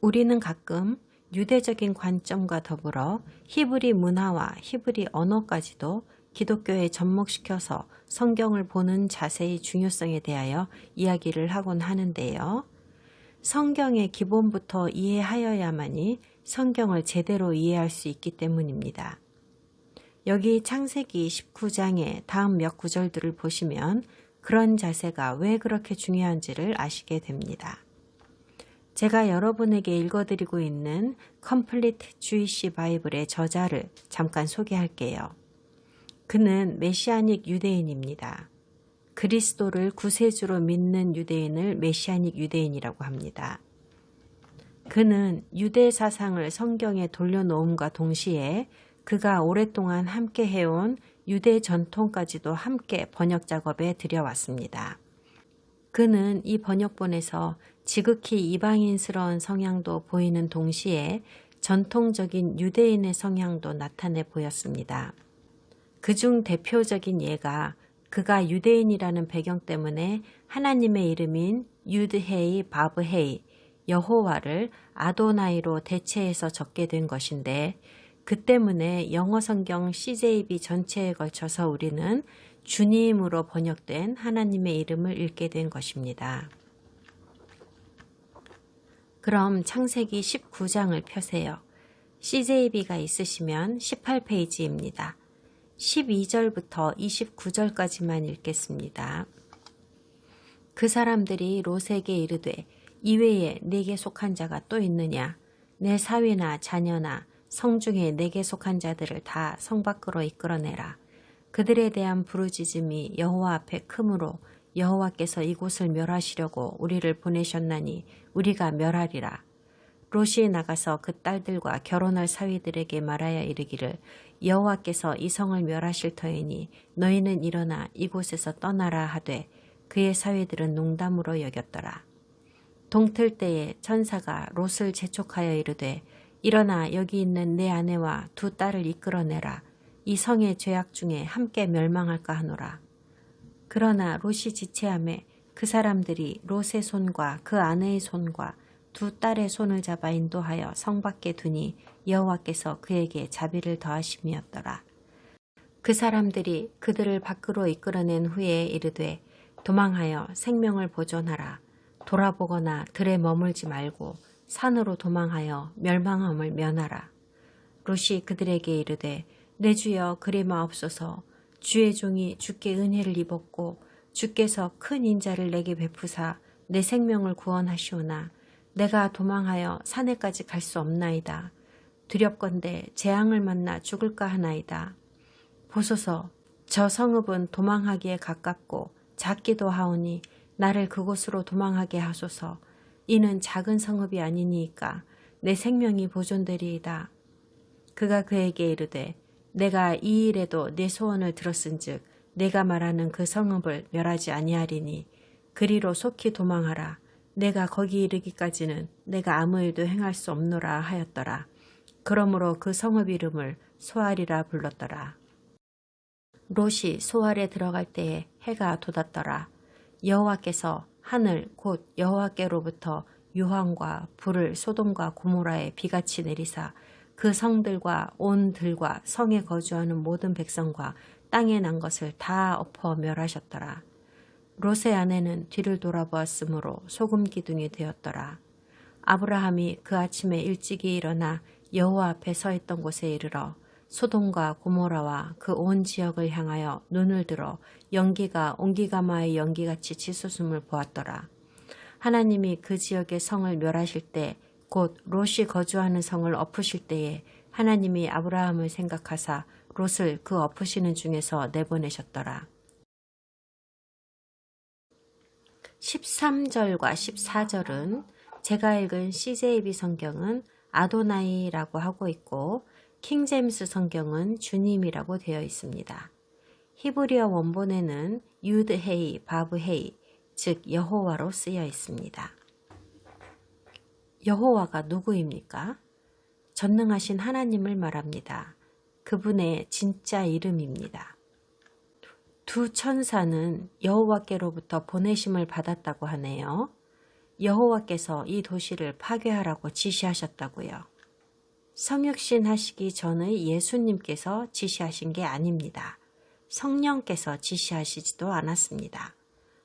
우리는 가끔 유대적인 관점과 더불어 히브리 문화와 히브리 언어까지도 기독교에 접목시켜서 성경을 보는 자세의 중요성에 대하여 이야기를 하곤 하는데요. 성경의 기본부터 이해하여야만이 성경을 제대로 이해할 수 있기 때문입니다. 여기 창세기 19장의 다음 몇 구절들을 보시면 그런 자세가 왜 그렇게 중요한지를 아시게 됩니다. 제가 여러분에게 읽어드리고 있는 Complete Jewish Bible의 저자를 잠깐 소개할게요. 그는 메시아닉 유대인입니다. 그리스도를 구세주로 믿는 유대인을 메시아닉 유대인이라고 합니다. 그는 유대 사상을 성경에 돌려놓음과 동시에 그가 오랫동안 함께 해온 유대 전통까지도 함께 번역 작업에 들여왔습니다. 그는 이 번역본에서 지극히 이방인스러운 성향도 보이는 동시에 전통적인 유대인의 성향도 나타내 보였습니다. 그중 대표적인 예가 그가 유대인이라는 배경 때문에 하나님의 이름인 유드헤이 바브헤이 여호와를 아도나이로 대체해서 적게 된 것인데, 그 때문에 영어 성경 CJB 전체에 걸쳐서 우리는 주님으로 번역된 하나님의 이름을 읽게 된 것입니다. 그럼 창세기 19장을 펴세요. CJB가 있으시면 18페이지입니다. 12절부터 29절까지만 읽겠습니다. 그 사람들이 롯에게 이르되 이외에 내게 속한 자가 또 있느냐? 내 사위나 자녀나 성중에 내게 속한 자들을 다 성 밖으로 이끌어내라. 그들에 대한 부르짖음이 여호와 앞에 크므로 여호와께서 이곳을 멸하시려고 우리를 보내셨나니 우리가 멸하리라. 롯이 나가서 그 딸들과 결혼할 사위들에게 말하여 이르기를 여호와께서 이 성을 멸하실 터이니 너희는 일어나 이곳에서 떠나라 하되 그의 사위들은 농담으로 여겼더라. 동틀 때에 천사가 롯을 재촉하여 이르되 일어나 여기 있는 내 아내와 두 딸을 이끌어내라. 이 성의 죄악 중에 함께 멸망할까 하노라. 그러나 롯이 지체하매 그 사람들이 롯의 손과 그 아내의 손과 두 딸의 손을 잡아 인도하여 성 밖에 두니 여호와께서 그에게 자비를 더하심이었더라. 그 사람들이 그들을 밖으로 이끌어낸 후에 이르되 도망하여 생명을 보존하라. 돌아보거나 들에 머물지 말고 산으로 도망하여 멸망함을 면하라. 롯이 그들에게 이르되 내 주여 그리 마옵소서. 주의 종이 주께 은혜를 입었고 주께서 큰 인자를 내게 베푸사 내 생명을 구원하시오나 내가 도망하여 산에까지 갈 수 없나이다. 두렵건대 재앙을 만나 죽을까 하나이다. 보소서, 저 성읍은 도망하기에 가깝고 작기도 하오니 나를 그곳으로 도망하게 하소서. 이는 작은 성읍이 아니니이까 내 생명이 보존되리이다. 그가 그에게 이르되 내가 이 일에도 내 소원을 들었은즉 내가 말하는 그 성읍을 멸하지 아니하리니 그리로 속히 도망하라. 내가 거기 이르기까지는 내가 아무 일도 행할 수 없노라 하였더라. 그러므로 그 성읍 이름을 소알이라 불렀더라. 롯이 소알에 들어갈 때에 해가 돋았더라. 여호와께서 하늘 곧 여호와께로부터 유황과 불을 소돔과 고모라에 비같이 내리사 그 성들과 온 들과 성에 거주하는 모든 백성과 땅에 난 것을 다 엎어 멸하셨더라. 롯의 아내는 뒤를 돌아보았으므로 소금 기둥이 되었더라. 아브라함이 그 아침에 일찍이 일어나 여호와 앞에 서 있던 곳에 이르러 소돔과 고모라와 그 온 지역을 향하여 눈을 들어 연기가 옹기가마의 연기같이 치솟음을 보았더라. 하나님이 그 지역의 성을 멸하실 때 곧 롯이 거주하는 성을 엎으실 때에 하나님이 아브라함을 생각하사 롯을 그 엎으시는 중에서 내보내셨더라. 13절과 14절은 제가 읽은 CJB 성경은 아도나이라고 하고 있고 킹제임스 성경은 주님이라고 되어 있습니다. 히브리어 원본에는 유드헤이, 바브헤이, 즉 여호와로 쓰여 있습니다. 여호와가 누구입니까? 전능하신 하나님을 말합니다. 그분의 진짜 이름입니다. 두 천사는 여호와께로부터 보내심을 받았다고 하네요. 여호와께서 이 도시를 파괴하라고 지시하셨다고요. 성육신 하시기 전의 예수님께서 지시하신 게 아닙니다. 성령께서 지시하시지도 않았습니다.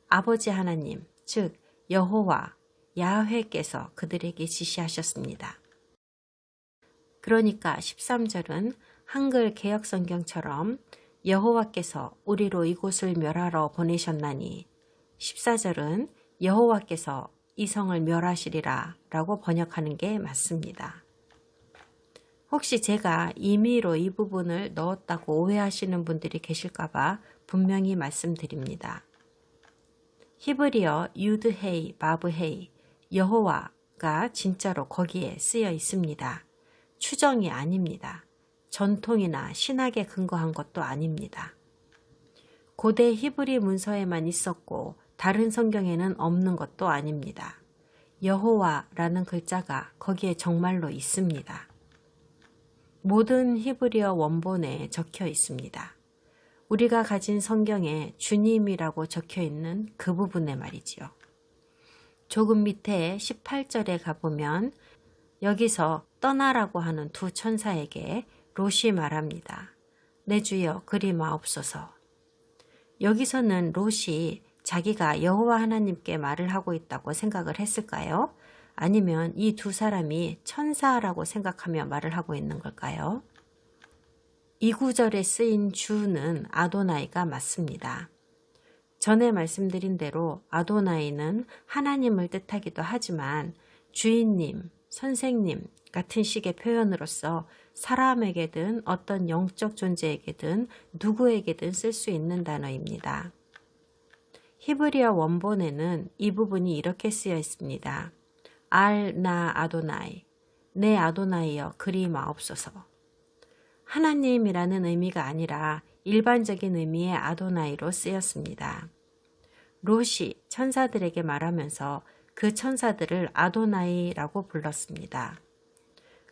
아버지 하나님, 즉 여호와, 야훼께서 그들에게 지시하셨습니다. 그러니까 13절은 한글 개역성경처럼 여호와께서 우리로 이곳을 멸하러 보내셨나니, 14절은 여호와께서 이 성을 멸하시리라 라고 번역하는 게 맞습니다. 혹시 제가 임의로 이 부분을 넣었다고 오해하시는 분들이 계실까봐 분명히 말씀드립니다. 히브리어 유드헤이, 바브헤이, 여호와가 진짜로 거기에 쓰여 있습니다. 추정이 아닙니다. 전통이나 신학에 근거한 것도 아닙니다. 고대 히브리 문서에만 있었고 다른 성경에는 없는 것도 아닙니다. 여호와라는 글자가 거기에 정말로 있습니다. 모든 히브리어 원본에 적혀 있습니다. 우리가 가진 성경에 주님이라고 적혀 있는 그 부분에 말이지요. 조금 밑에 18절에 가보면 여기서 떠나라고 하는 두 천사에게 롯이 말합니다. 내 주여 그리 마옵소서. 여기서는 롯이 자기가 여호와 하나님께 말을 하고 있다고 생각을 했을까요? 아니면 이 두 사람이 천사라고 생각하며 말을 하고 있는 걸까요? 이 구절에 쓰인 주는 아도나이가 맞습니다. 전에 말씀드린 대로 아도나이는 하나님을 뜻하기도 하지만 주인님, 선생님 같은 식의 표현으로서 사람에게든 어떤 영적 존재에게든 누구에게든 쓸 수 있는 단어입니다. 히브리어 원본에는 이 부분이 이렇게 쓰여 있습니다. 나 아도나이, 내 아도나이여 그리 마옵소서. 하나님이라는 의미가 아니라 일반적인 의미의 아도나이로 쓰였습니다. 롯이 천사들에게 말하면서 그 천사들을 아도나이라고 불렀습니다.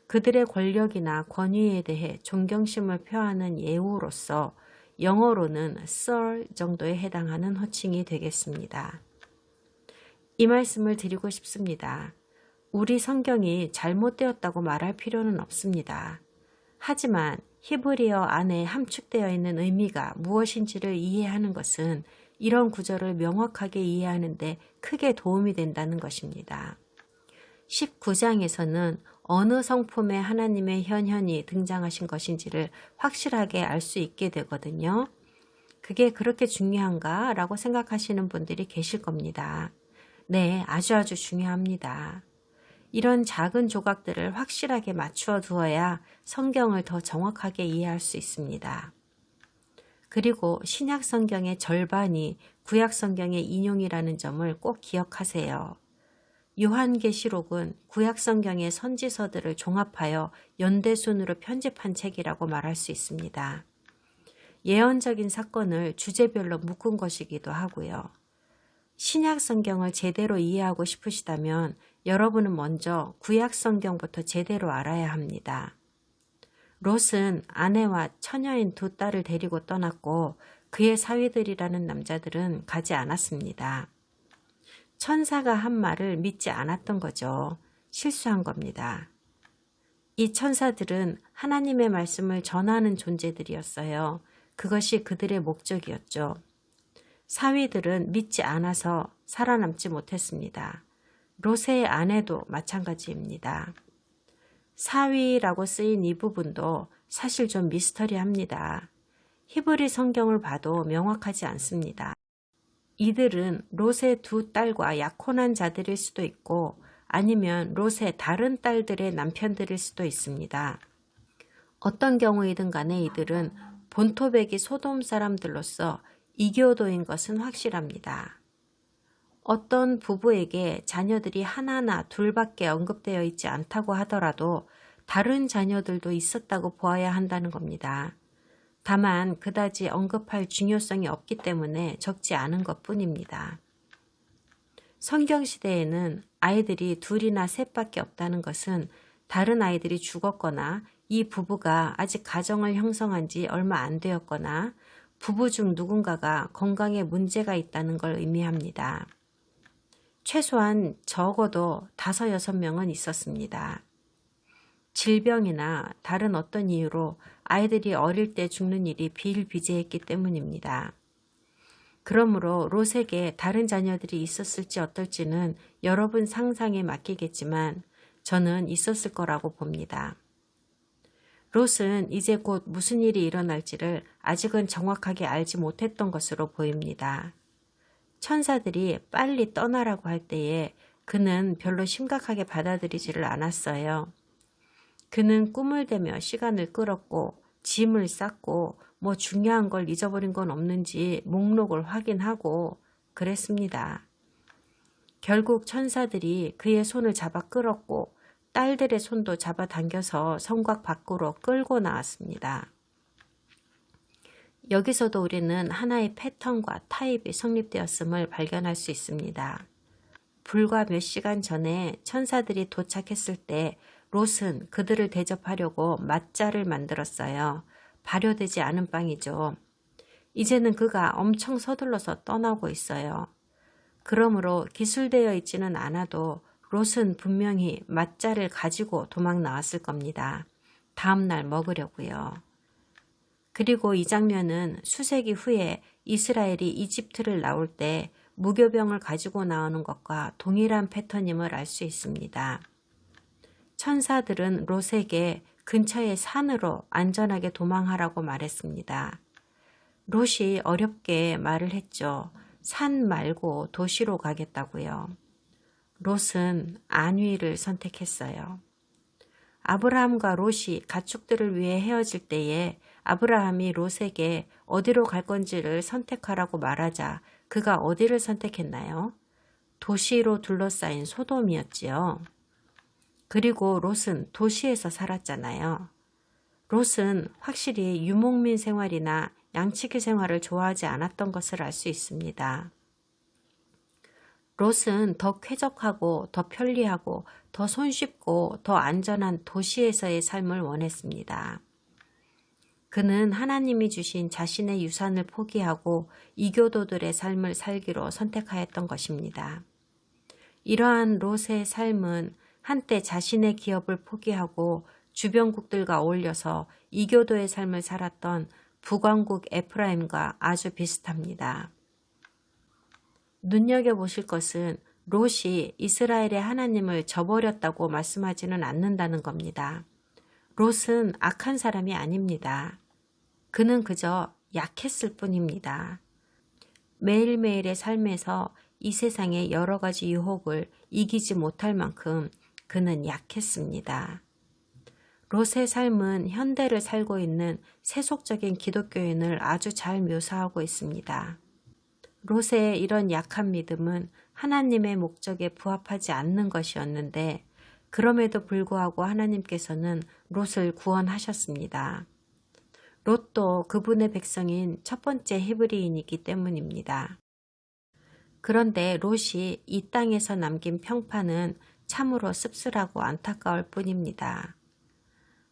그들의 권력이나 권위에 대해 존경심을 표하는 예우로서 영어로는 Sir 정도에 해당하는 호칭이 되겠습니다. 이 말씀을 드리고 싶습니다. 우리 성경이 잘못되었다고 말할 필요는 없습니다. 하지만 히브리어 안에 함축되어 있는 의미가 무엇인지를 이해하는 것은 이런 구절을 명확하게 이해하는 데 크게 도움이 된다는 것입니다. 19장에서는 어느 성품의 하나님의 현현이 등장하신 것인지를 확실하게 알 수 있게 되거든요. 그게 그렇게 중요한가? 라고 생각하시는 분들이 계실 겁니다. 네, 아주 중요합니다. 이런 작은 조각들을 확실하게 맞추어 두어야 성경을 더 정확하게 이해할 수 있습니다. 그리고 신약 성경의 절반이 구약 성경의 인용이라는 점을 꼭 기억하세요. 요한계시록은 구약 성경의 선지서들을 종합하여 연대순으로 편집한 책이라고 말할 수 있습니다. 예언적인 사건을 주제별로 묶은 것이기도 하고요. 신약 성경을 제대로 이해하고 싶으시다면 여러분은 먼저 구약 성경부터 제대로 알아야 합니다. 롯은 아내와 처녀인 두 딸을 데리고 떠났고 그의 사위들이라는 남자들은 가지 않았습니다. 천사가 한 말을 믿지 않았던 거죠. 실수한 겁니다. 이 천사들은 하나님의 말씀을 전하는 존재들이었어요. 그것이 그들의 목적이었죠. 사위들은 믿지 않아서 살아남지 못했습니다. 롯의 아내도 마찬가지입니다. 사위라고 쓰인 이 부분도 사실 좀 미스터리합니다. 히브리 성경을 봐도 명확하지 않습니다. 이들은 롯의 두 딸과 약혼한 자들일 수도 있고 아니면 롯의 다른 딸들의 남편들일 수도 있습니다. 어떤 경우이든 간에 이들은 본토백이 소돔 사람들로서 이교도인 것은 확실합니다. 어떤 부부에게 자녀들이 하나나 둘밖에 언급되어 있지 않다고 하더라도 다른 자녀들도 있었다고 보아야 한다는 겁니다. 다만 그다지 언급할 중요성이 없기 때문에 적지 않은 것뿐입니다. 성경시대에는 아이들이 둘이나 셋밖에 없다는 것은 다른 아이들이 죽었거나 이 부부가 아직 가정을 형성한 지 얼마 안 되었거나 부부 중 누군가가 건강에 문제가 있다는 걸 의미합니다. 최소한 적어도 5, 6명은 있었습니다. 질병이나 다른 어떤 이유로 아이들이 어릴 때 죽는 일이 비일비재했기 때문입니다. 그러므로 롯에게 다른 자녀들이 있었을지 어떨지는 여러분 상상에 맡기겠지만 저는 있었을 거라고 봅니다. 롯은 이제 곧 무슨 일이 일어날지를 아직은 정확하게 알지 못했던 것으로 보입니다. 천사들이 빨리 떠나라고 할 때에 그는 별로 심각하게 받아들이지를 않았어요. 그는 꿈을 대며 시간을 끌었고 짐을 쌌고 뭐 중요한 걸 잊어버린 건 없는지 목록을 확인하고 그랬습니다. 결국 천사들이 그의 손을 잡아 끌었고 딸들의 손도 잡아당겨서 성곽 밖으로 끌고 나왔습니다. 여기서도 우리는 하나의 패턴과 타입이 성립되었음을 발견할 수 있습니다. 불과 몇 시간 전에 천사들이 도착했을 때 롯은 그들을 대접하려고 맞자를 만들었어요. 발효되지 않은 빵이죠. 이제는 그가 엄청 서둘러서 떠나고 있어요. 그러므로 기술되어 있지는 않아도 롯은 분명히 맞자를 가지고 도망 나왔을 겁니다. 다음날 먹으려고요. 그리고 이 장면은 수세기 후에 이스라엘이 이집트를 나올 때 무교병을 가지고 나오는 것과 동일한 패턴임을 알 수 있습니다. 천사들은 롯에게 근처의 산으로 안전하게 도망하라고 말했습니다. 롯이 어렵게 말을 했죠. 산 말고 도시로 가겠다고요. 롯은 안위를 선택했어요. 아브라함과 롯이 가축들을 위해 헤어질 때에 아브라함이 롯에게 어디로 갈 건지를 선택하라고 말하자 그가 어디를 선택했나요? 도시로 둘러싸인 소돔이었지요. 그리고 롯은 도시에서 살았잖아요. 롯은 확실히 유목민 생활이나 양치기 생활을 좋아하지 않았던 것을 알 수 있습니다. 롯은 더 쾌적하고 더 편리하고 더 손쉽고 더 안전한 도시에서의 삶을 원했습니다. 그는 하나님이 주신 자신의 유산을 포기하고 이교도들의 삶을 살기로 선택하였던 것입니다. 이러한 롯의 삶은 한때 자신의 기업을 포기하고 주변국들과 어울려서 이교도의 삶을 살았던 북왕국 에프라임과 아주 비슷합니다. 눈여겨보실 것은 롯이 이스라엘의 하나님을 저버렸다고 말씀하지는 않는다는 겁니다. 롯은 악한 사람이 아닙니다. 그는 그저 약했을 뿐입니다. 매일매일의 삶에서 이 세상의 여러 가지 유혹을 이기지 못할 만큼 그는 약했습니다. 롯의 삶은 현대를 살고 있는 세속적인 기독교인을 아주 잘 묘사하고 있습니다. 롯의 이런 약한 믿음은 하나님의 목적에 부합하지 않는 것이었는데 그럼에도 불구하고 하나님께서는 롯을 구원하셨습니다. 롯도 그분의 백성인 첫 번째 히브리인이기 때문입니다. 그런데 롯이 이 땅에서 남긴 평판은 참으로 씁쓸하고 안타까울 뿐입니다.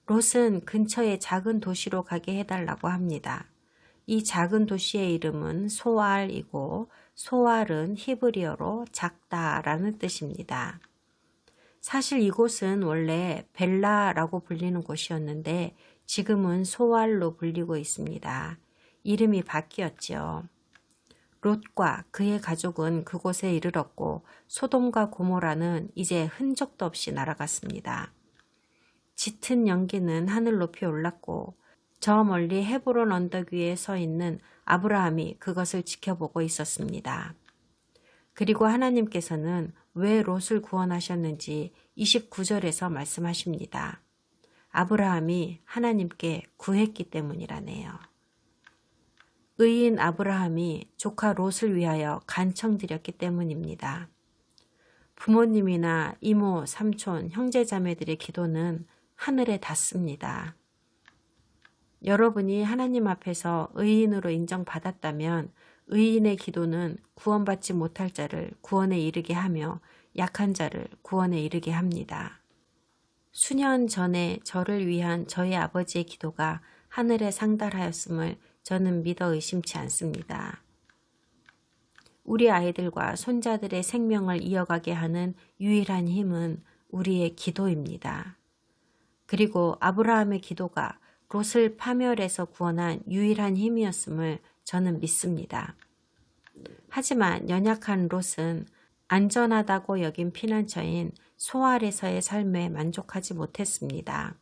롯은 근처의 작은 도시로 가게 해달라고 합니다. 이 작은 도시의 이름은 소알이고 소알은 히브리어로 작다라는 뜻입니다. 사실 이곳은 원래 벨라라고 불리는 곳이었는데 지금은 소알로 불리고 있습니다. 이름이 바뀌었죠. 롯과 그의 가족은 그곳에 이르렀고 소돔과 고모라는 이제 흔적도 없이 날아갔습니다. 짙은 연기는 하늘 높이 올랐고 저 멀리 헤브론 언덕 위에 서 있는 아브라함이 그것을 지켜보고 있었습니다. 그리고 하나님께서는 왜 롯을 구원하셨는지 29절에서 말씀하십니다. 아브라함이 하나님께 구했기 때문이라네요. 의인 아브라함이 조카 롯을 위하여 간청드렸기 때문입니다. 부모님이나 이모, 삼촌, 형제자매들의 기도는 하늘에 닿습니다. 여러분이 하나님 앞에서 의인으로 인정받았다면 의인의 기도는 구원받지 못할 자를 구원에 이르게 하며 약한 자를 구원에 이르게 합니다. 수년 전에 저를 위한 저희 아버지의 기도가 하늘에 상달하였음을 저는 믿어 의심치 않습니다. 우리 아이들과 손자들의 생명을 이어가게 하는 유일한 힘은 우리의 기도입니다. 그리고 아브라함의 기도가 롯을 파멸에서 구원한 유일한 힘이었음을 저는 믿습니다. 하지만 연약한 롯은 안전하다고 여긴 피난처인 소알에서의 삶에 만족하지 못했습니다.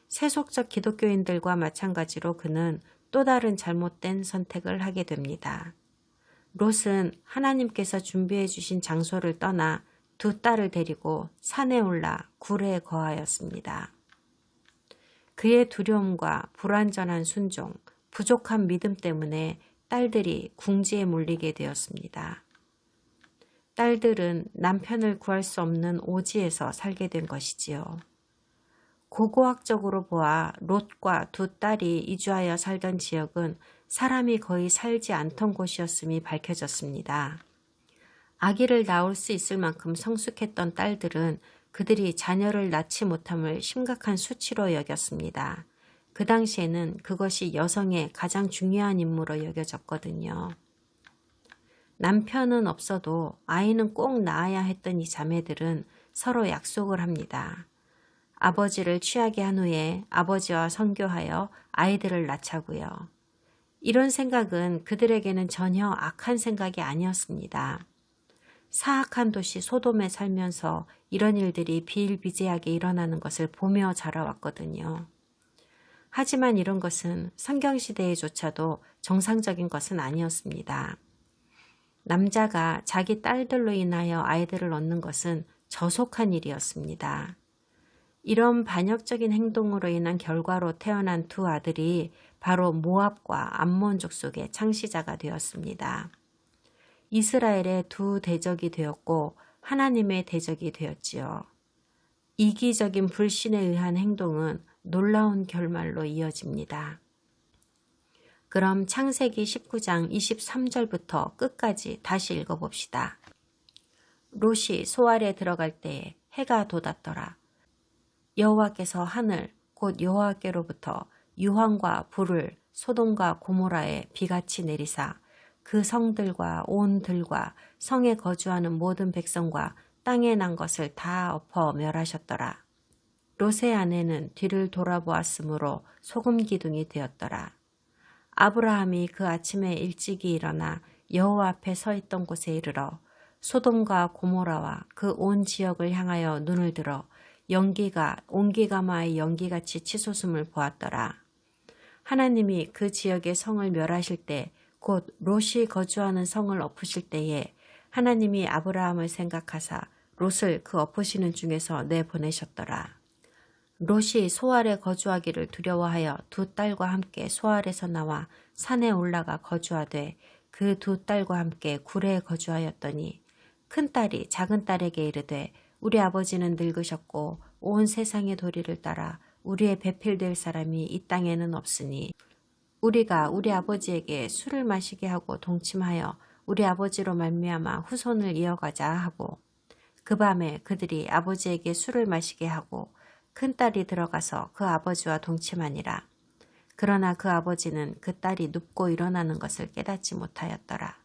세속적 기독교인들과 마찬가지로 그는 또 다른 잘못된 선택을 하게 됩니다. 롯은 하나님께서 준비해 주신 장소를 떠나 두 딸을 데리고 산에 올라 굴에 거하였습니다. 그의 두려움과 불완전한 순종, 부족한 믿음 때문에 딸들이 궁지에 몰리게 되었습니다. 딸들은 남편을 구할 수 없는 오지에서 살게 된 것이지요. 고고학적으로 보아 롯과 두 딸이 이주하여 살던 지역은 사람이 거의 살지 않던 곳이었음이 밝혀졌습니다. 아기를 낳을 수 있을 만큼 성숙했던 딸들은 그들이 자녀를 낳지 못함을 심각한 수치로 여겼습니다. 그 당시에는 그것이 여성의 가장 중요한 임무로 여겨졌거든요. 남편은 없어도 아이는 꼭 낳아야 했던 이 자매들은 서로 약속을 합니다. 아버지를 취하게 한 후에 아버지와 선교하여 아이들을 낳자고요. 이런 생각은 그들에게는 전혀 악한 생각이 아니었습니다. 사악한 도시 소돔에 살면서 이런 일들이 비일비재하게 일어나는 것을 보며 자라왔거든요. 하지만 이런 것은 성경시대에조차도 정상적인 것은 아니었습니다. 남자가 자기 딸들로 인하여 아이들을 얻는 것은 저속한 일이었습니다. 이런 반역적인 행동으로 인한 결과로 태어난 두 아들이 바로 모압과 암몬족 속의 창시자가 되었습니다. 이스라엘의 두 대적이 되었고 하나님의 대적이 되었지요. 이기적인 불신에 의한 행동은 놀라운 결말로 이어집니다. 그럼 창세기 19장 23절부터 끝까지 다시 읽어봅시다. 롯이 소알에 들어갈 때에 해가 돋았더라. 여호와께서 하늘 곧 여호와께로부터 유황과 불을 소돔과 고모라에 비같이 내리사 그 성들과 온 들과 성에 거주하는 모든 백성과 땅에 난 것을 다 엎어 멸하셨더라. 롯의 아내는 뒤를 돌아보았으므로 소금 기둥이 되었더라. 아브라함이 그 아침에 일찍이 일어나 여호와 앞에 서 있던 곳에 이르러 소돔과 고모라와 그 온 지역을 향하여 눈을 들어 연기가 온기가마의 연기같이 치솟음을 보았더라. 하나님이 그 지역의 성을 멸하실 때 곧 롯이 거주하는 성을 엎으실 때에 하나님이 아브라함을 생각하사 롯을 그 엎으시는 중에서 내보내셨더라. 롯이 소알에 거주하기를 두려워하여 두 딸과 함께 소알에서 나와 산에 올라가 거주하되 그 두 딸과 함께 굴에 거주하였더니 큰딸이 작은딸에게 이르되 우리 아버지는 늙으셨고 온 세상의 도리를 따라 우리의 배필될 사람이 이 땅에는 없으니 우리가 우리 아버지에게 술을 마시게 하고 동침하여 우리 아버지로 말미암아 후손을 이어가자 하고 그 밤에 그들이 아버지에게 술을 마시게 하고 큰딸이 들어가서 그 아버지와 동침하니라. 그러나 그 아버지는 그 딸이 눕고 일어나는 것을 깨닫지 못하였더라.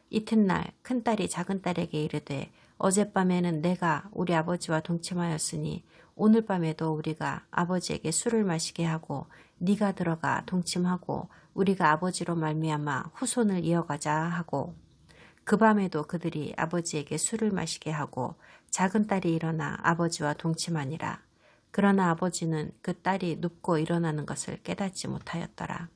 이튿날 큰딸이 작은딸에게 이르되 어젯밤에는 내가 우리 아버지와 동침하였으니 오늘 밤에도 우리가 아버지에게 술을 마시게 하고 네가 들어가 동침하고 우리가 아버지로 말미암아 후손을 이어가자 하고 그 밤에도 그들이 아버지에게 술을 마시게 하고 작은딸이 일어나 아버지와 동침하니라. 그러나 아버지는 그 딸이 눕고 일어나는 것을 깨닫지 못하였더라.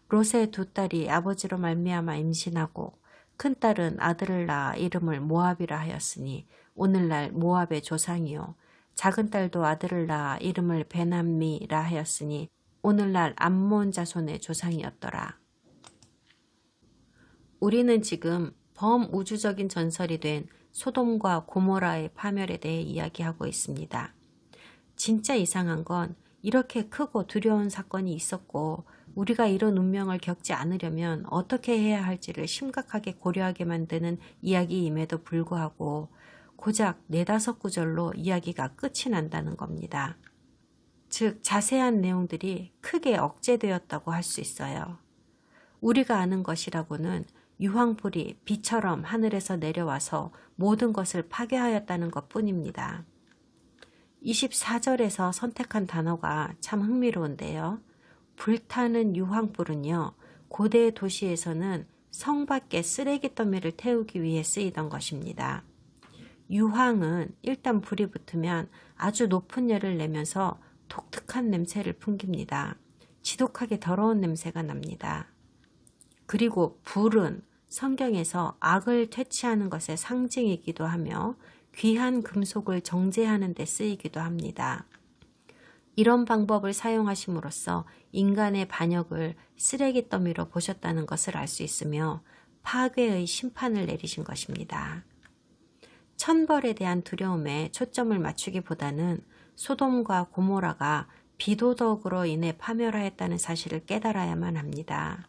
롯의 두 딸이 아버지로 말미암아 임신하고 큰딸은 아들을 낳아 이름을 모압이라 하였으니 오늘날 모압의 조상이요. 작은딸도 아들을 낳아 이름을 베남미라 하였으니 오늘날 암몬 자손의 조상이었더라. 우리는 지금 범우주적인 전설이 된 소돔과 고모라의 파멸에 대해 이야기하고 있습니다. 진짜 이상한 건 이렇게 크고 두려운 사건이 있었고 우리가 이런 운명을 겪지 않으려면 어떻게 해야 할지를 심각하게 고려하게 만드는 이야기임에도 불구하고 고작 4-5구절로 이야기가 끝이 난다는 겁니다. 즉 자세한 내용들이 크게 억제되었다고 할 수 있어요. 우리가 아는 것이라고는 유황불이 비처럼 하늘에서 내려와서 모든 것을 파괴하였다는 것 뿐입니다. 24절에서 선택한 단어가 참 흥미로운데요. 불타는 유황불은요, 고대 도시에서는 성 밖에 쓰레기 더미를 태우기 위해 쓰이던 것입니다. 유황은 일단 불이 붙으면 아주 높은 열을 내면서 독특한 냄새를 풍깁니다. 지독하게 더러운 냄새가 납니다. 그리고 불은 성경에서 악을 퇴치하는 것의 상징이기도 하며 귀한 금속을 정제하는 데 쓰이기도 합니다. 이런 방법을 사용하심으로써 인간의 반역을 쓰레기 더미로 보셨다는 것을 알 수 있으며 파괴의 심판을 내리신 것입니다. 천벌에 대한 두려움에 초점을 맞추기보다는 소돔과 고모라가 비도덕으로 인해 파멸하였다는 사실을 깨달아야만 합니다.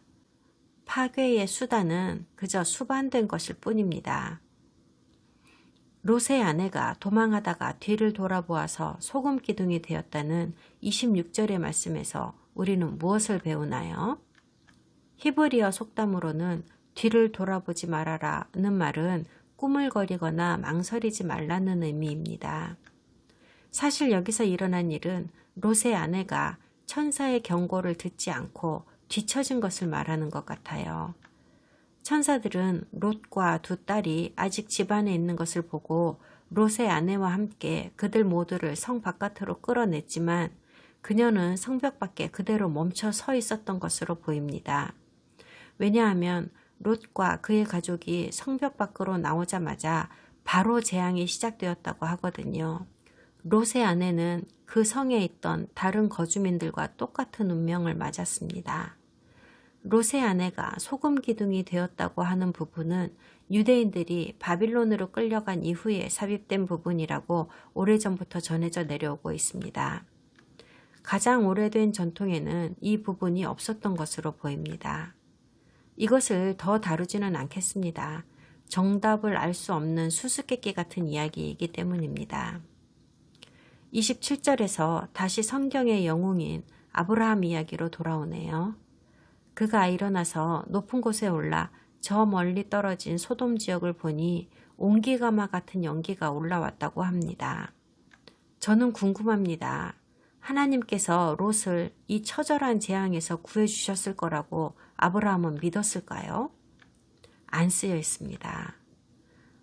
파괴의 수단은 그저 수반된 것일 뿐입니다. 롯의 아내가 도망하다가 뒤를 돌아보아서 소금 기둥이 되었다는 26절의 말씀에서 우리는 무엇을 배우나요? 히브리어 속담으로는 뒤를 돌아보지 말아라는 말은 꾸물거리거나 망설이지 말라는 의미입니다. 사실 여기서 일어난 일은 롯의 아내가 천사의 경고를 듣지 않고 뒤처진 것을 말하는 것 같아요. 천사들은 롯과 두 딸이 아직 집안에 있는 것을 보고 롯의 아내와 함께 그들 모두를 성 바깥으로 끌어냈지만 그녀는 성벽 밖에 그대로 멈춰 서 있었던 것으로 보입니다. 왜냐하면 롯과 그의 가족이 성벽 밖으로 나오자마자 바로 재앙이 시작되었다고 하거든요. 롯의 아내는 그 성에 있던 다른 거주민들과 똑같은 운명을 맞았습니다. 롯의 아내가 소금 기둥이 되었다고 하는 부분은 유대인들이 바빌론으로 끌려간 이후에 삽입된 부분이라고 오래전부터 전해져 내려오고 있습니다. 가장 오래된 전통에는 이 부분이 없었던 것으로 보입니다. 이것을 더 다루지는 않겠습니다. 정답을 알 수 없는 수수께끼 같은 이야기이기 때문입니다. 27절에서 다시 성경의 영웅인 아브라함 이야기로 돌아오네요. 그가 일어나서 높은 곳에 올라 저 멀리 떨어진 소돔 지역을 보니 옹기가마 같은 연기가 올라왔다고 합니다. 저는 궁금합니다. 하나님께서 롯을 이 처절한 재앙에서 구해주셨을 거라고 아브라함은 믿었을까요? 안 쓰여 있습니다.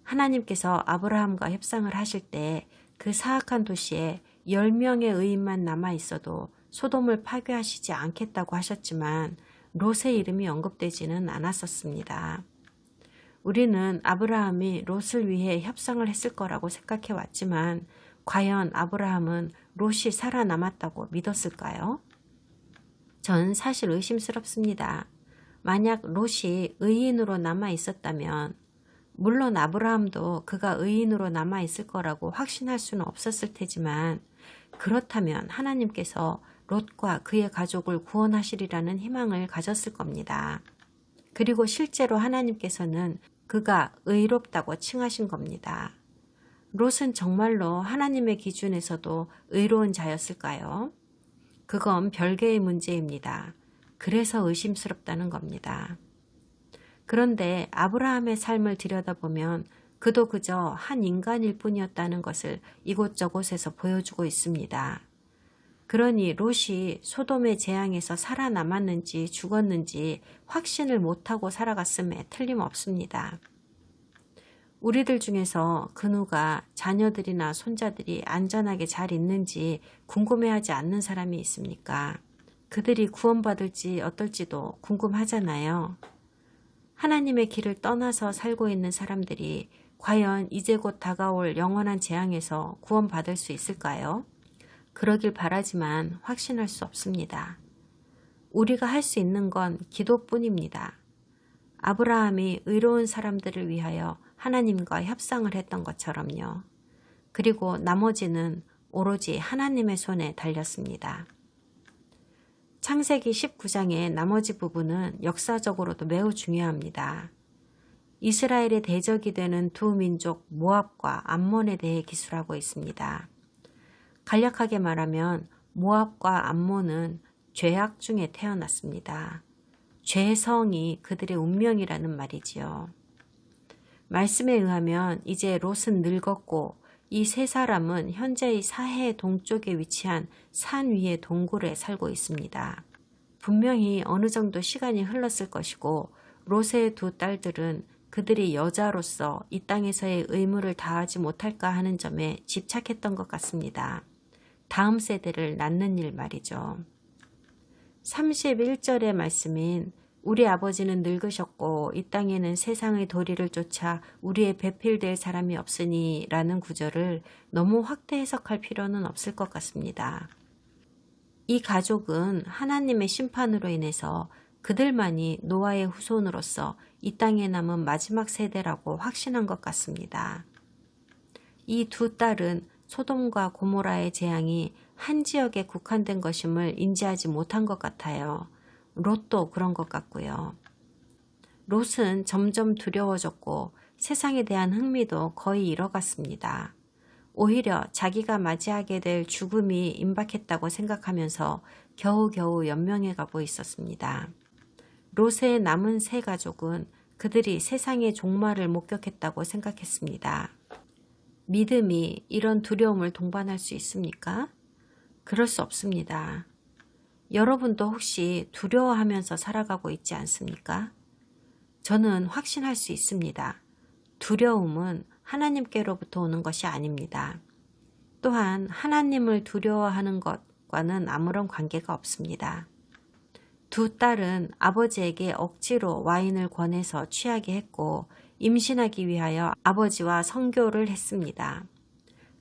하나님께서 아브라함과 협상을 하실 때 그 사악한 도시에 10명의 의인만 남아 있어도 소돔을 파괴하시지 않겠다고 하셨지만 롯의 이름이 언급되지는 않았었습니다. 우리는 아브라함이 롯을 위해 협상을 했을 거라고 생각해 왔지만 과연 아브라함은 롯이 살아남았다고 믿었을까요? 전 사실 의심스럽습니다. 만약 롯이 의인으로 남아 있었다면 물론 아브라함도 그가 의인으로 남아 있을 거라고 확신할 수는 없었을 테지만 그렇다면 하나님께서 롯과 그의 가족을 구원하시리라는 희망을 가졌을 겁니다. 그리고 실제로 하나님께서는 그가 의롭다고 칭하신 겁니다. 롯은 정말로 하나님의 기준에서도 의로운 자였을까요? 그건 별개의 문제입니다. 그래서 의심스럽다는 겁니다. 그런데 아브라함의 삶을 들여다보면 그도 그저 한 인간일 뿐이었다는 것을 이곳저곳에서 보여주고 있습니다. 그러니 롯이 소돔의 재앙에서 살아남았는지 죽었는지 확신을 못하고 살아갔음에 틀림없습니다. 우리들 중에서 그 누가 자녀들이나 손자들이 안전하게 잘 있는지 궁금해하지 않는 사람이 있습니까? 그들이 구원받을지 어떨지도 궁금하잖아요. 하나님의 길을 떠나서 살고 있는 사람들이 과연 이제 곧 다가올 영원한 재앙에서 구원받을 수 있을까요? 그러길 바라지만 확신할 수 없습니다. 우리가 할 수 있는 건 기도뿐입니다. 아브라함이 의로운 사람들을 위하여 하나님과 협상을 했던 것처럼요. 그리고 나머지는 오로지 하나님의 손에 달렸습니다. 창세기 19장의 나머지 부분은 역사적으로도 매우 중요합니다. 이스라엘의 대적이 되는 두 민족 모압과 암몬에 대해 기술하고 있습니다. 간략하게 말하면 모압과 암몬은 죄악 중에 태어났습니다. 죄성이 그들의 운명이라는 말이지요. 말씀에 의하면 이제 롯은 늙었고 이 세 사람은 현재의 사해 동쪽에 위치한 산 위의 동굴에 살고 있습니다. 분명히 어느 정도 시간이 흘렀을 것이고 롯의 두 딸들은 그들이 여자로서 이 땅에서의 의무를 다하지 못할까 하는 점에 집착했던 것 같습니다. 다음 세대를 낳는 일 말이죠. 31절의 말씀인 우리 아버지는 늙으셨고 이 땅에는 세상의 도리를 쫓아 우리의 배필될 사람이 없으니 라는 구절을 너무 확대 해석할 필요는 없을 것 같습니다. 이 가족은 하나님의 심판으로 인해서 그들만이 노아의 후손으로서 이 땅에 남은 마지막 세대라고 확신한 것 같습니다. 이 두 딸은 소돔과 고모라의 재앙이 한 지역에 국한된 것임을 인지하지 못한 것 같아요. 롯도 그런 것 같고요. 롯은 점점 두려워졌고 세상에 대한 흥미도 거의 잃어갔습니다. 오히려 자기가 맞이하게 될 죽음이 임박했다고 생각하면서 겨우겨우 연명해 가고 있었습니다. 롯의 남은 세 가족은 그들이 세상의 종말을 목격했다고 생각했습니다. 믿음이 이런 두려움을 동반할 수 있습니까? 그럴 수 없습니다. 여러분도 혹시 두려워하면서 살아가고 있지 않습니까? 저는 확신할 수 있습니다. 두려움은 하나님께로부터 오는 것이 아닙니다. 또한 하나님을 두려워하는 것과는 아무런 관계가 없습니다. 두 딸은 아버지에게 억지로 와인을 권해서 취하게 했고 임신하기 위하여 아버지와 성교를 했습니다.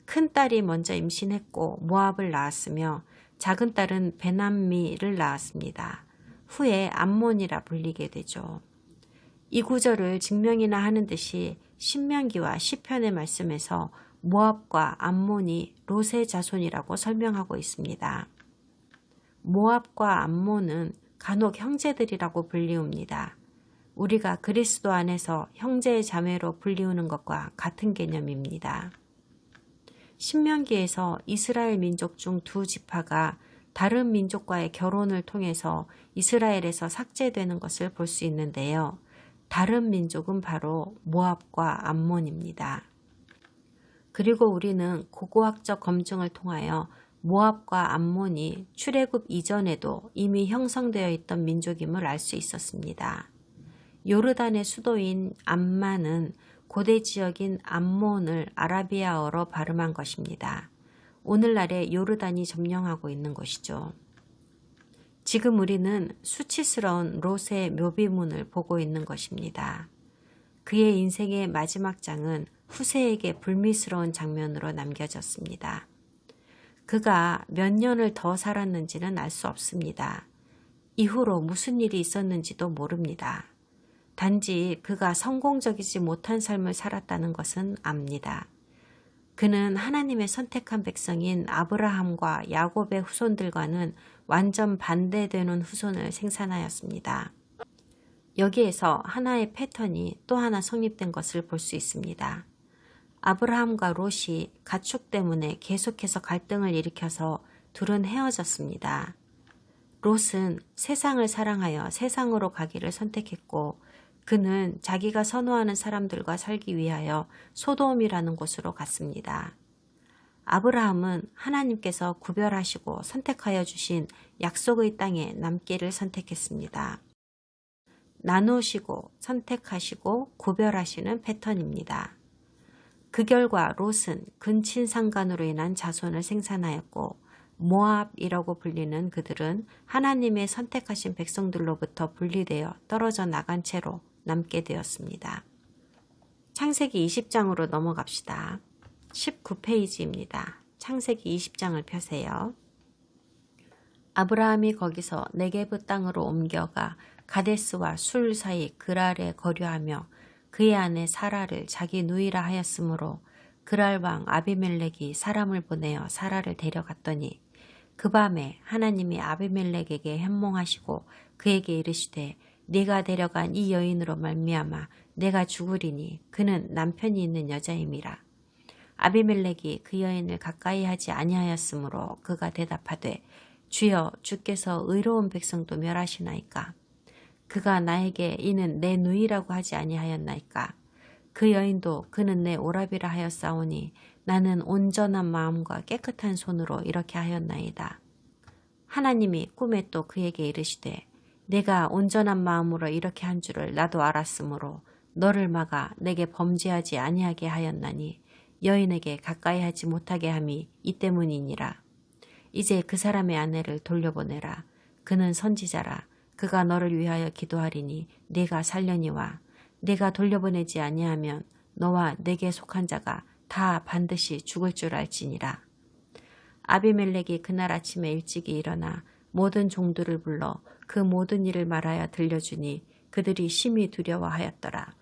큰 딸이 먼저 임신했고 모압을 낳았으며 작은 딸은 베남미를 낳았습니다. 후에 암몬이라 불리게 되죠. 이 구절을 증명이나 하는 듯이 신명기와 시편의 말씀에서 모압과 암몬이 롯의 자손이라고 설명하고 있습니다. 모압과 암몬은 간혹 형제들이라고 불리웁니다. 우리가 그리스도 안에서 형제의 자매로 불리우는 것과 같은 개념입니다. 신명기에서 이스라엘 민족 중 두 지파가 다른 민족과의 결혼을 통해서 이스라엘에서 삭제되는 것을 볼 수 있는데요. 다른 민족은 바로 모압과 암몬입니다. 그리고 우리는 고고학적 검증을 통하여 모압과 암몬이 출애굽 이전에도 이미 형성되어 있던 민족임을 알 수 있었습니다. 요르단의 수도인 암만은 고대 지역인 암몬을 아라비아어로 발음한 것입니다. 오늘날의 요르단이 점령하고 있는 것이죠. 지금 우리는 수치스러운 롯의 묘비문을 보고 있는 것입니다. 그의 인생의 마지막 장은 후세에게 불미스러운 장면으로 남겨졌습니다. 그가 몇 년을 더 살았는지는 알 수 없습니다. 이후로 무슨 일이 있었는지도 모릅니다. 단지 그가 성공적이지 못한 삶을 살았다는 것은 압니다. 그는 하나님의 선택한 백성인 아브라함과 야곱의 후손들과는 완전 반대되는 후손을 생산하였습니다. 여기에서 하나의 패턴이 또 하나 성립된 것을 볼 수 있습니다. 아브라함과 롯이 가축 때문에 계속해서 갈등을 일으켜서 둘은 헤어졌습니다. 롯은 세상을 사랑하여 세상으로 가기를 선택했고 그는 자기가 선호하는 사람들과 살기 위하여 소돔이라는 곳으로 갔습니다. 아브라함은 하나님께서 구별하시고 선택하여 주신 약속의 땅에 남기를 선택했습니다. 나누시고 선택하시고 구별하시는 패턴입니다. 그 결과 롯은 근친상간으로 인한 자손을 생산하였고 모압이라고 불리는 그들은 하나님의 선택하신 백성들로부터 분리되어 떨어져 나간 채로 남게 되었습니다. 창세기 20장으로 넘어갑시다. 19페이지입니다. 창세기 20장을 펴세요. 아브라함이 거기서 네게브 땅으로 옮겨가 가데스와 술 사이 그랄에 거류하며 그의 아내 사라를 자기 누이라 하였으므로 그랄 왕 아비멜렉이 사람을 보내어 사라를 데려갔더니 그 밤에 하나님이 아비멜렉에게 현몽하시고 그에게 이르시되 네가 데려간 이 여인으로 말미암아 내가 죽으리니 그는 남편이 있는 여자임이라. 아비멜렉이 그 여인을 가까이 하지 아니하였으므로 그가 대답하되 주여 주께서 의로운 백성도 멸하시나이까. 그가 나에게 이는 내 누이라고 하지 아니하였나이까. 그 여인도 그는 내 오라비라 하였사오니 나는 온전한 마음과 깨끗한 손으로 이렇게 하였나이다. 하나님이 꿈에 또 그에게 이르시되 내가 온전한 마음으로 이렇게 한 줄을 나도 알았으므로 너를 막아 내게 범죄하지 아니하게 하였나니 여인에게 가까이 하지 못하게 함이 이 때문이니라. 이제 그 사람의 아내를 돌려보내라. 그는 선지자라. 그가 너를 위하여 기도하리니 네가 살려니와 네가 돌려보내지 아니하면 너와 내게 속한 자가 다 반드시 죽을 줄 알지니라. 아비멜렉이 그날 아침에 일찍이 일어나 모든 종들을 불러 그 모든 일을 말하여 들려주니 그들이 심히 두려워하였더라.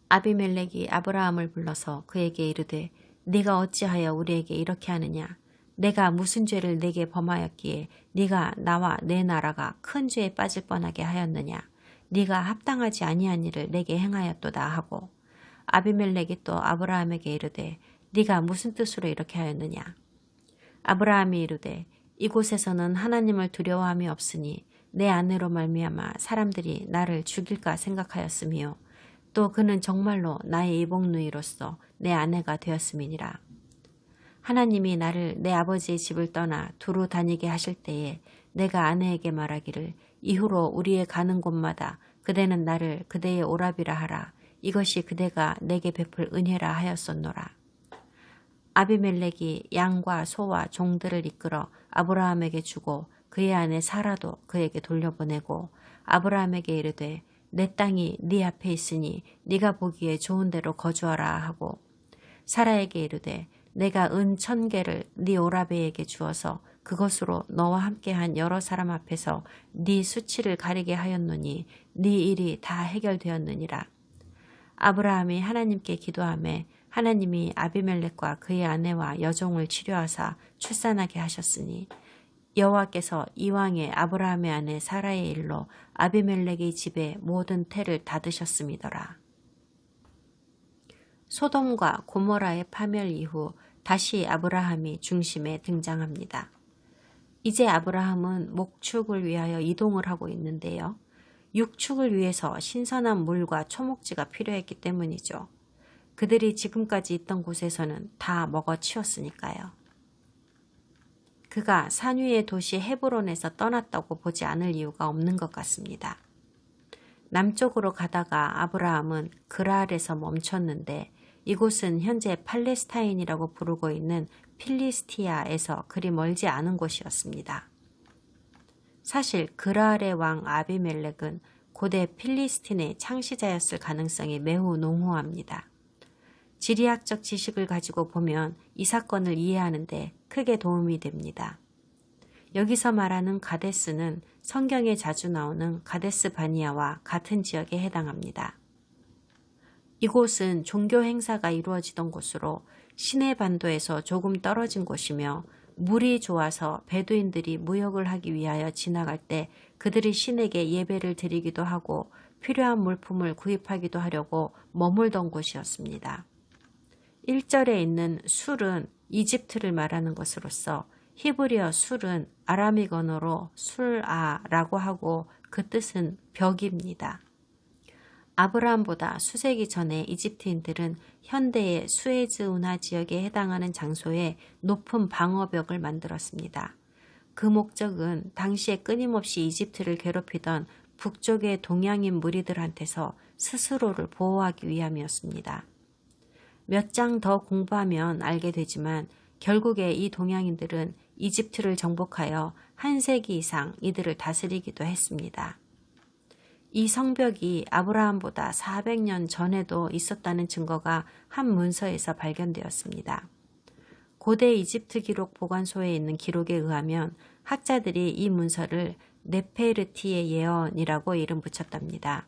아비멜렉이 아브라함을 불러서 그에게 이르되 네가 어찌하여 우리에게 이렇게 하느냐. 내가 무슨 죄를 네게 범하였기에 네가 나와 내 나라가 큰 죄에 빠질 뻔하게 하였느냐. 네가 합당하지 아니한 일을 내게 행하였도다 하고 아비멜렉이 또 아브라함에게 이르되 네가 무슨 뜻으로 이렇게 하였느냐. 아브라함이 이르되 이곳에서는 하나님을 두려워함이 없으니 내 아내로 말미암아 사람들이 나를 죽일까 생각하였으며 또 그는 정말로 나의 이복누이로서 내 아내가 되었음이니라. 하나님이 나를 내 아버지의 집을 떠나 두루 다니게 하실 때에 내가 아내에게 말하기를 이후로 우리의 가는 곳마다 그대는 나를 그대의 오라비라 하라. 이것이 그대가 내게 베풀 은혜라 하였었노라. 아비멜렉이 양과 소와 종들을 이끌어 아브라함에게 주고 그의 아내 사라도 그에게 돌려보내고 아브라함에게 이르되 내 땅이 네 앞에 있으니 네가 보기에 좋은 데로 거주하라 하고 사라에게 이르되 내가 은 1000개를 네 오라베에게 주어서 그것으로 너와 함께한 여러 사람 앞에서 네 수치를 가리게 하였노니 네 일이 다 해결되었느니라. 아브라함이 하나님께 기도하매 하나님이 아비멜렉과 그의 아내와 여종을 치료하사 출산하게 하셨으니 여호와께서 이왕에 아브라함의 아내 사라의 일로 아비멜렉의 집에 모든 태를 닫으셨음이더라. 소돔과 고모라의 파멸 이후 다시 아브라함이 중심에 등장합니다. 이제 아브라함은 목축을 위하여 이동을 하고 있는데요. 육축을 위해서 신선한 물과 초목지가 필요했기 때문이죠. 그들이 지금까지 있던 곳에서는 다 먹어치웠으니까요. 그가 산 위의 도시 헤브론에서 떠났다고 보지 않을 이유가 없는 것 같습니다. 남쪽으로 가다가 아브라함은 그랄에서 멈췄는데 이곳은 현재 팔레스타인이라고 부르고 있는 필리스티아에서 그리 멀지 않은 곳이었습니다. 사실 그랄의 왕 아비멜렉은 고대 필리스틴의 창시자였을 가능성이 매우 농후합니다. 지리학적 지식을 가지고 보면 이 사건을 이해하는데 크게 도움이 됩니다. 여기서 말하는 가데스는 성경에 자주 나오는 가데스 바니아와 같은 지역에 해당합니다. 이곳은 종교 행사가 이루어지던 곳으로 시내 반도에서 조금 떨어진 곳이며 물이 좋아서 베두인들이 무역을 하기 위하여 지나갈 때 그들이 신에게 예배를 드리기도 하고 필요한 물품을 구입하기도 하려고 머물던 곳이었습니다. 1절에 있는 술은 이집트를 말하는 것으로서 히브리어 술은 아람익 언어로 술아라고 하고 그 뜻은 벽입니다. 아브라함보다 수세기 전에 이집트인들은 현대의 수에즈 운하 지역에 해당하는 장소에 높은 방어벽을 만들었습니다. 그 목적은 당시에 끊임없이 이집트를 괴롭히던 북쪽의 동양인 무리들한테서 스스로를 보호하기 위함이었습니다. 몇 장 더 공부하면 알게 되지만 결국에 이 동양인들은 이집트를 정복하여 한 세기 이상 이들을 다스리기도 했습니다. 이 성벽이 아브라함보다 400년 전에도 있었다는 증거가 한 문서에서 발견되었습니다. 고대 이집트 기록 보관소에 있는 기록에 의하면 학자들이 이 문서를 네페르티의 예언이라고 이름 붙였답니다.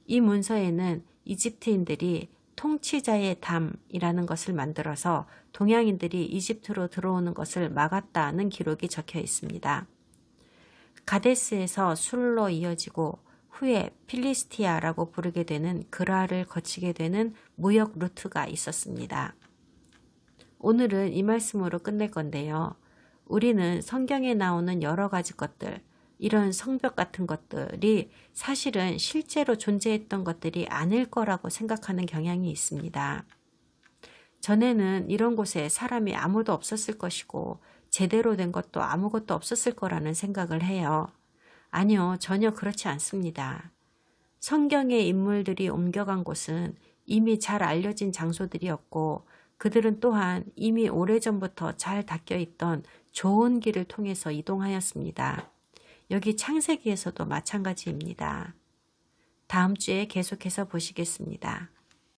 이 문서에는 이집트인들이 통치자의 담이라는 것을 만들어서 동양인들이 이집트로 들어오는 것을 막았다는 기록이 적혀 있습니다. 가데스에서 술로 이어지고 후에 필리스티아라고 부르게 되는 그랄을 거치게 되는 무역 루트가 있었습니다. 오늘은 이 말씀으로 끝낼 건데요. 우리는 성경에 나오는 여러 가지 것들, 이런 성벽 같은 것들이 사실은 실제로 존재했던 것들이 아닐 거라고 생각하는 경향이 있습니다. 전에는 이런 곳에 사람이 아무도 없었을 것이고 제대로 된 것도 아무것도 없었을 거라는 생각을 해요. 아니요, 전혀 그렇지 않습니다. 성경의 인물들이 옮겨간 곳은 이미 잘 알려진 장소들이었고 그들은 또한 이미 오래전부터 잘 닦여 있던 좋은 길을 통해서 이동하였습니다. 여기 창세기에서도 마찬가지입니다. 다음 주에 계속해서 보시겠습니다.